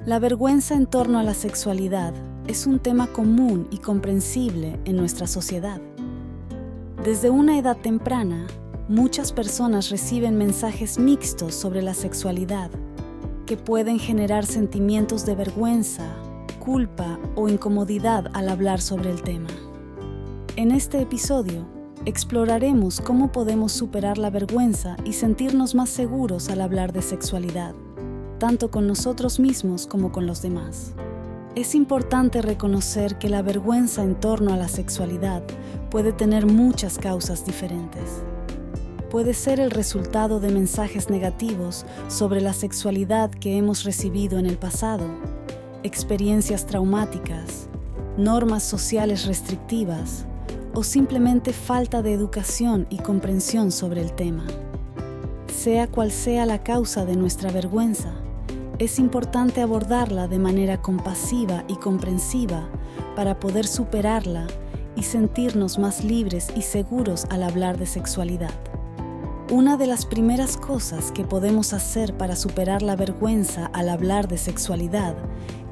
La vergüenza en torno a la sexualidad es un tema común y comprensible en nuestra sociedad. Desde una edad temprana, muchas personas reciben mensajes mixtos sobre la sexualidad, que pueden generar sentimientos de vergüenza, culpa o incomodidad al hablar sobre el tema. En este episodio, exploraremos cómo podemos superar la vergüenza y sentirnos más seguros al hablar de sexualidad, tanto con nosotros mismos como con los demás. Es importante reconocer que la vergüenza en torno a la sexualidad puede tener muchas causas diferentes. Puede ser el resultado de mensajes negativos sobre la sexualidad que hemos recibido en el pasado, experiencias traumáticas, normas sociales restrictivas o simplemente falta de educación y comprensión sobre el tema. Sea cual sea la causa de nuestra vergüenza, es importante abordarla de manera compasiva y comprensiva para poder superarla y sentirnos más libres y seguros al hablar de sexualidad. Una de las primeras cosas que podemos hacer para superar la vergüenza al hablar de sexualidad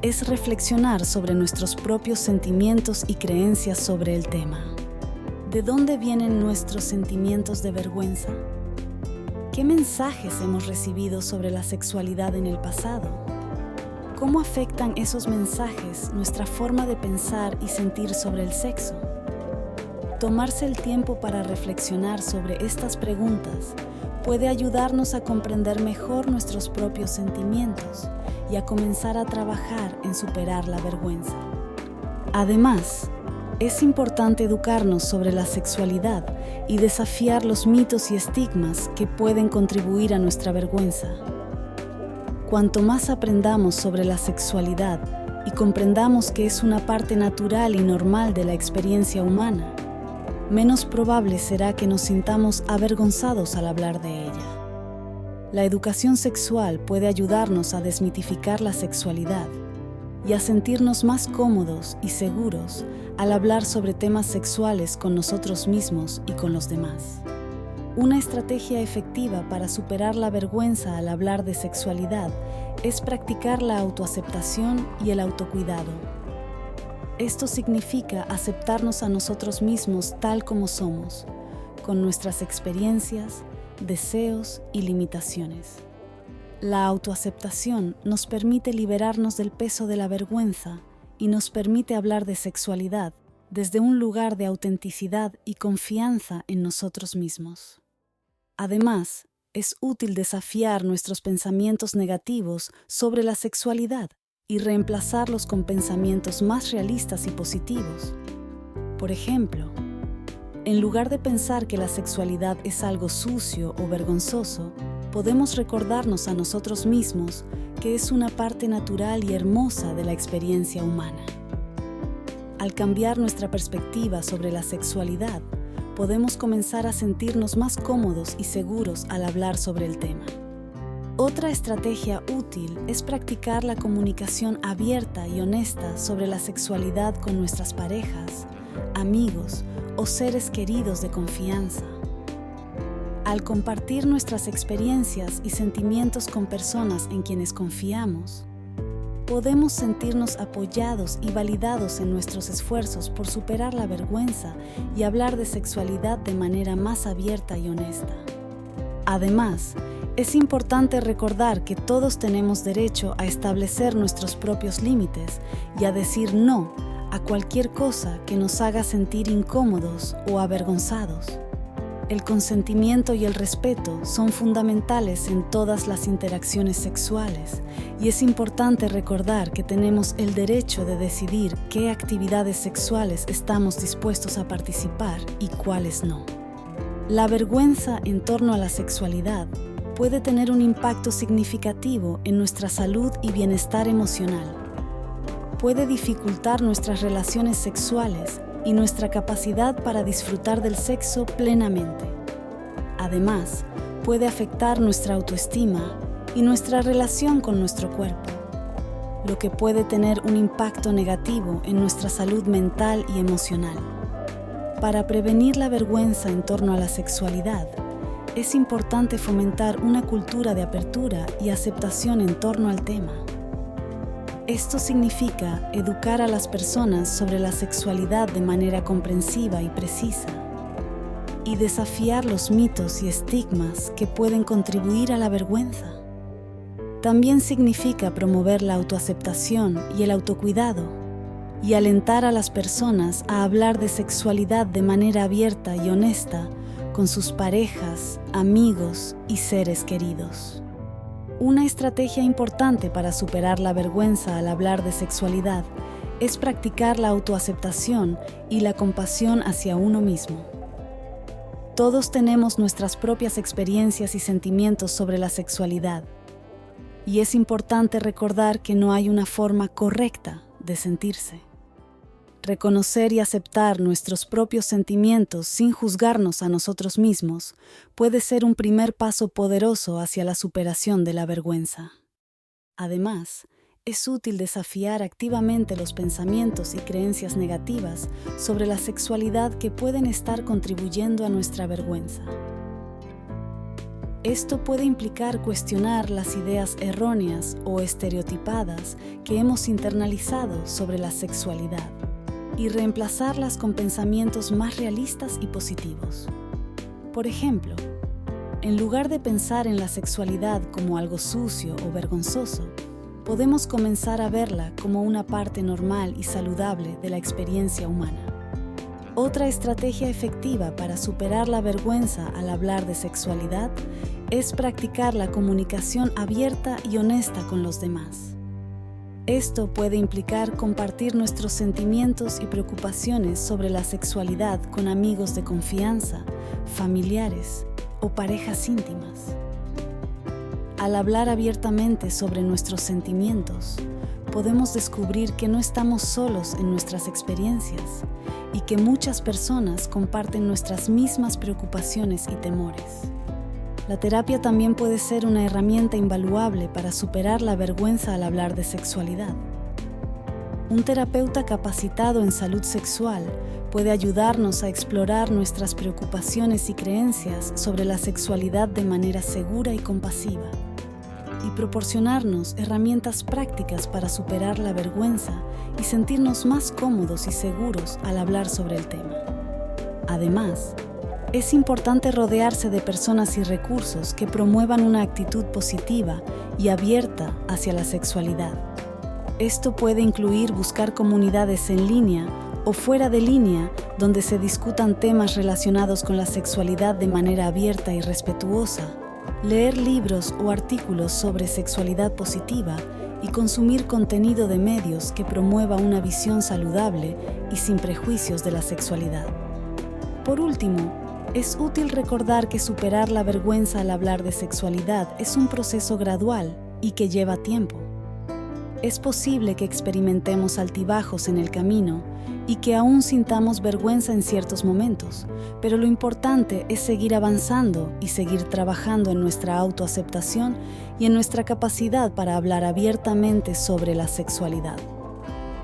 es reflexionar sobre nuestros propios sentimientos y creencias sobre el tema. ¿De dónde vienen nuestros sentimientos de vergüenza? ¿Qué mensajes hemos recibido sobre la sexualidad en el pasado? ¿Cómo afectan esos mensajes nuestra forma de pensar y sentir sobre el sexo? Tomarse el tiempo para reflexionar sobre estas preguntas puede ayudarnos a comprender mejor nuestros propios sentimientos y a comenzar a trabajar en superar la vergüenza. Además, es importante educarnos sobre la sexualidad y desafiar los mitos y estigmas que pueden contribuir a nuestra vergüenza. Cuanto más aprendamos sobre la sexualidad y comprendamos que es una parte natural y normal de la experiencia humana, menos probable será que nos sintamos avergonzados al hablar de ella. La educación sexual puede ayudarnos a desmitificar la sexualidad y a sentirnos más cómodos y seguros al hablar sobre temas sexuales con nosotros mismos y con los demás. Una estrategia efectiva para superar la vergüenza al hablar de sexualidad es practicar la autoaceptación y el autocuidado. Esto significa aceptarnos a nosotros mismos tal como somos, con nuestras experiencias, deseos y limitaciones. La autoaceptación nos permite liberarnos del peso de la vergüenza y nos permite hablar de sexualidad desde un lugar de autenticidad y confianza en nosotros mismos. Además, es útil desafiar nuestros pensamientos negativos sobre la sexualidad y reemplazarlos con pensamientos más realistas y positivos. Por ejemplo, en lugar de pensar que la sexualidad es algo sucio o vergonzoso, podemos recordarnos a nosotros mismos que es una parte natural y hermosa de la experiencia humana. Al cambiar nuestra perspectiva sobre la sexualidad, podemos comenzar a sentirnos más cómodos y seguros al hablar sobre el tema. Otra estrategia útil es practicar la comunicación abierta y honesta sobre la sexualidad con nuestras parejas, amigos o seres queridos de confianza. Al compartir nuestras experiencias y sentimientos con personas en quienes confiamos, podemos sentirnos apoyados y validados en nuestros esfuerzos por superar la vergüenza y hablar de sexualidad de manera más abierta y honesta. Además, es importante recordar que todos tenemos derecho a establecer nuestros propios límites y a decir no a cualquier cosa que nos haga sentir incómodos o avergonzados. El consentimiento y el respeto son fundamentales en todas las interacciones sexuales y es importante recordar que tenemos el derecho de decidir qué actividades sexuales estamos dispuestos a participar y cuáles no. La vergüenza en torno a la sexualidad puede tener un impacto significativo en nuestra salud y bienestar emocional. Puede dificultar nuestras relaciones sexuales y nuestra capacidad para disfrutar del sexo plenamente. Además, puede afectar nuestra autoestima y nuestra relación con nuestro cuerpo, lo que puede tener un impacto negativo en nuestra salud mental y emocional. Para prevenir la vergüenza en torno a la sexualidad, es importante fomentar una cultura de apertura y aceptación en torno al tema. Esto significa educar a las personas sobre la sexualidad de manera comprensiva y precisa, y desafiar los mitos y estigmas que pueden contribuir a la vergüenza. También significa promover la autoaceptación y el autocuidado, y alentar a las personas a hablar de sexualidad de manera abierta y honesta con sus parejas, amigos y seres queridos. Una estrategia importante para superar la vergüenza al hablar de sexualidad es practicar la autoaceptación y la compasión hacia uno mismo. Todos tenemos nuestras propias experiencias y sentimientos sobre la sexualidad, y es importante recordar que no hay una forma correcta de sentirse. Reconocer y aceptar nuestros propios sentimientos sin juzgarnos a nosotros mismos puede ser un primer paso poderoso hacia la superación de la vergüenza. Además, es útil desafiar activamente los pensamientos y creencias negativas sobre la sexualidad que pueden estar contribuyendo a nuestra vergüenza. Esto puede implicar cuestionar las ideas erróneas o estereotipadas que hemos internalizado sobre la sexualidad y reemplazarlas con pensamientos más realistas y positivos. Por ejemplo, en lugar de pensar en la sexualidad como algo sucio o vergonzoso, podemos comenzar a verla como una parte normal y saludable de la experiencia humana. Otra estrategia efectiva para superar la vergüenza al hablar de sexualidad es practicar la comunicación abierta y honesta con los demás. Esto puede implicar compartir nuestros sentimientos y preocupaciones sobre la sexualidad con amigos de confianza, familiares o parejas íntimas. Al hablar abiertamente sobre nuestros sentimientos, podemos descubrir que no estamos solos en nuestras experiencias y que muchas personas comparten nuestras mismas preocupaciones y temores. La terapia también puede ser una herramienta invaluable para superar la vergüenza al hablar de sexualidad. Un terapeuta capacitado en salud sexual puede ayudarnos a explorar nuestras preocupaciones y creencias sobre la sexualidad de manera segura y compasiva, y proporcionarnos herramientas prácticas para superar la vergüenza y sentirnos más cómodos y seguros al hablar sobre el tema. Además, es importante rodearse de personas y recursos que promuevan una actitud positiva y abierta hacia la sexualidad. Esto puede incluir buscar comunidades en línea o fuera de línea donde se discutan temas relacionados con la sexualidad de manera abierta y respetuosa, leer libros o artículos sobre sexualidad positiva y consumir contenido de medios que promueva una visión saludable y sin prejuicios de la sexualidad. Por último, es útil recordar que superar la vergüenza al hablar de sexualidad es un proceso gradual y que lleva tiempo. Es posible que experimentemos altibajos en el camino y que aún sintamos vergüenza en ciertos momentos, pero lo importante es seguir avanzando y seguir trabajando en nuestra autoaceptación y en nuestra capacidad para hablar abiertamente sobre la sexualidad.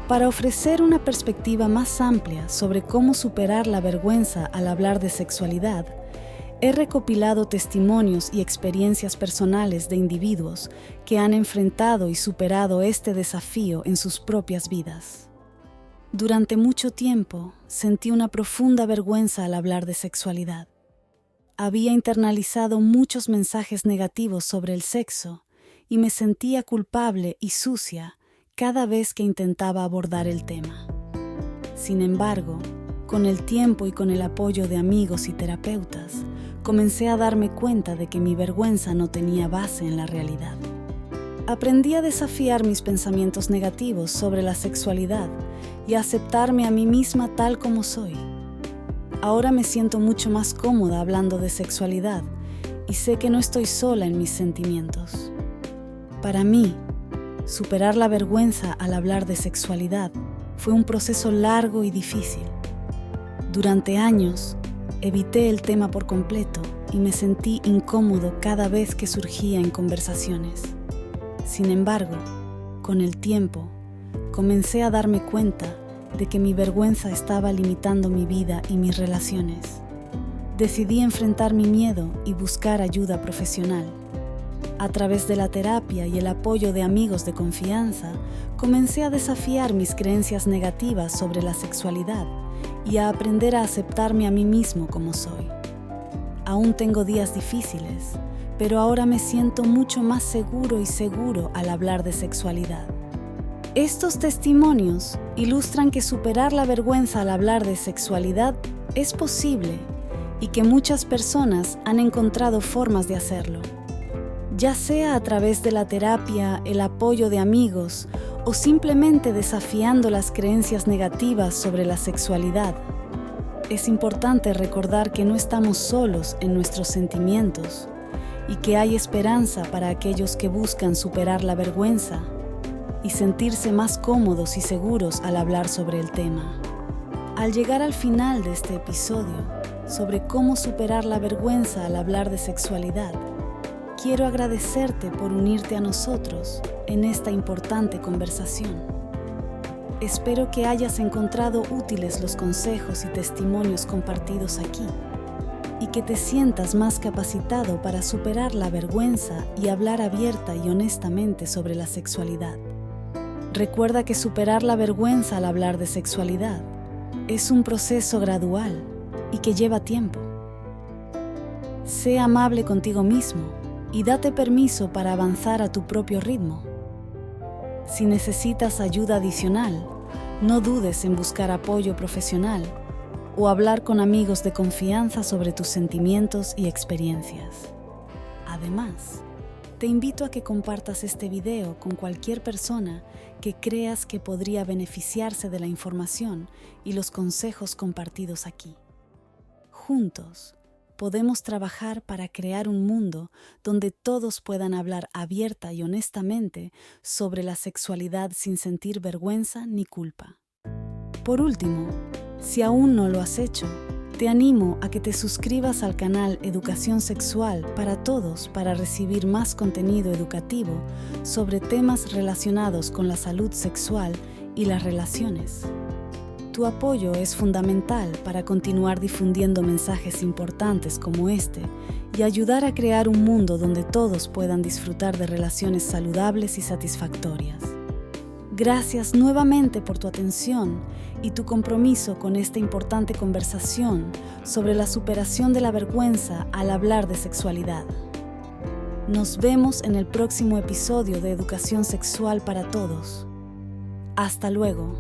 Para ofrecer una perspectiva más amplia sobre cómo superar la vergüenza al hablar de sexualidad, he recopilado testimonios y experiencias personales de individuos que han enfrentado y superado este desafío en sus propias vidas. Durante mucho tiempo sentí una profunda vergüenza al hablar de sexualidad. Había internalizado muchos mensajes negativos sobre el sexo y me sentía culpable y sucia cada vez que intentaba abordar el tema. Sin embargo, con el tiempo y con el apoyo de amigos y terapeutas, comencé a darme cuenta de que mi vergüenza no tenía base en la realidad. Aprendí a desafiar mis pensamientos negativos sobre la sexualidad y a aceptarme a mí misma tal como soy. Ahora me siento mucho más cómoda hablando de sexualidad y sé que no estoy sola en mis sentimientos. Para mí, superar la vergüenza al hablar de sexualidad fue un proceso largo y difícil. Durante años, evité el tema por completo y me sentí incómodo cada vez que surgía en conversaciones. Sin embargo, con el tiempo, comencé a darme cuenta de que mi vergüenza estaba limitando mi vida y mis relaciones. Decidí enfrentar mi miedo y buscar ayuda profesional. A través de la terapia y el apoyo de amigos de confianza, comencé a desafiar mis creencias negativas sobre la sexualidad y a aprender a aceptarme a mí mismo como soy. Aún tengo días difíciles, pero ahora me siento mucho más seguro y seguro al hablar de sexualidad. Estos testimonios ilustran que superar la vergüenza al hablar de sexualidad es posible y que muchas personas han encontrado formas de hacerlo. Ya sea a través de la terapia, el apoyo de amigos o simplemente desafiando las creencias negativas sobre la sexualidad. Es importante recordar que no estamos solos en nuestros sentimientos y que hay esperanza para aquellos que buscan superar la vergüenza y sentirse más cómodos y seguros al hablar sobre el tema. Al llegar al final de este episodio sobre cómo superar la vergüenza al hablar de sexualidad, quiero agradecerte por unirte a nosotros en esta importante conversación. Espero que hayas encontrado útiles los consejos y testimonios compartidos aquí y que te sientas más capacitado para superar la vergüenza y hablar abierta y honestamente sobre la sexualidad. Recuerda que superar la vergüenza al hablar de sexualidad es un proceso gradual y que lleva tiempo. Sé amable contigo mismo y date permiso para avanzar a tu propio ritmo. Si necesitas ayuda adicional, no dudes en buscar apoyo profesional o hablar con amigos de confianza sobre tus sentimientos y experiencias. Además, te invito a que compartas este video con cualquier persona que creas que podría beneficiarse de la información y los consejos compartidos aquí. Juntos, podemos trabajar para crear un mundo donde todos puedan hablar abierta y honestamente sobre la sexualidad sin sentir vergüenza ni culpa. Por último, si aún no lo has hecho, te animo a que te suscribas al canal Educación Sexual para Todos para recibir más contenido educativo sobre temas relacionados con la salud sexual y las relaciones. Tu apoyo es fundamental para continuar difundiendo mensajes importantes como este y ayudar a crear un mundo donde todos puedan disfrutar de relaciones saludables y satisfactorias. Gracias nuevamente por tu atención y tu compromiso con esta importante conversación sobre la superación de la vergüenza al hablar de sexualidad. Nos vemos en el próximo episodio de Educación Sexual para Todos. Hasta luego.